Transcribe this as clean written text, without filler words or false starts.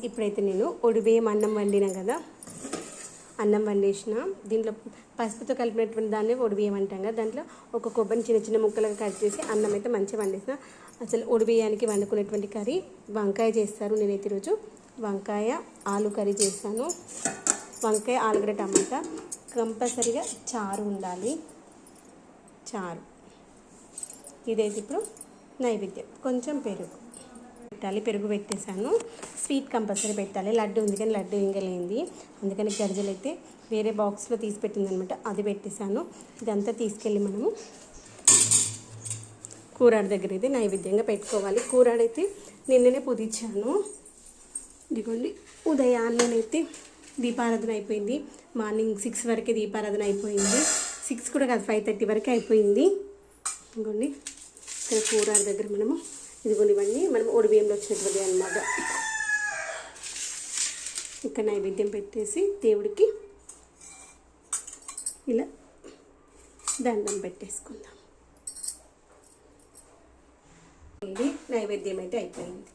ఇప్పుడైతే నేను ఒడిబియ్యం అన్నం వండినా కదా, అన్నం వండేసిన. దీంట్లో పసుపుతో కలిపినటువంటి దాన్ని ఒడిబియ్యం అంటాం కదా. దాంట్లో ఒక కొబ్బరిని చిన్న చిన్న ముక్కలుగా కట్ చేసి అన్నం అయితే మంచిగా వండేసిన. అసలు ఒడిబియ్యానికి వండుకునేటువంటి కర్రీ వంకాయ చేస్తారు. నేనైతే ఈరోజు వంకాయ ఆలు కర్రీ చేస్తాను. వంకాయ ఆలుగడ్డ టమాటా, కంపల్సరీగా చారు ఉండాలి. చారు ఇదైతే ఇప్పుడు నైవేద్యం. కొంచెం పెరుగు పెట్టాలి, పెరుగు పెట్టేశాను. స్వీట్ కంపల్సరీ పెట్టాలి. లడ్డు ఉంది కానీ లడ్డు ఇంగలేంది, అందుకని గర్జలు అయితే వేరే బాక్స్లో తీసి పెట్టిందనమాట, అది పెట్టేశాను. ఇదంతా తీసుకెళ్ళి మనము కూరాడు దగ్గర అయితే నైవేద్యంగా పెట్టుకోవాలి. కూరాడైతే నిన్ననే పుదిచ్చాను. ఇదిగోండి, ఉదయాన్నేనైతే దీపారాధన అయిపోయింది. మార్నింగ్ 6 వరకే దీపారాధన అయిపోయింది. 6 కూడా కాదు, 5:30 వరకే అయిపోయింది. ఇదిగోండి, ఇక్కడ కూరాడు దగ్గర మనము ఇదిగోండి ఇవన్నీ మనం ఒడిబియ్యంలో వచ్చినటువంటి అనమాట. ఇక్కడ నైవేద్యం పెట్టేసి దేవుడికి ఇలా దండం పెట్టేసుకుందాం. ఇది నైవేద్యం అయితే అయిపోయింది.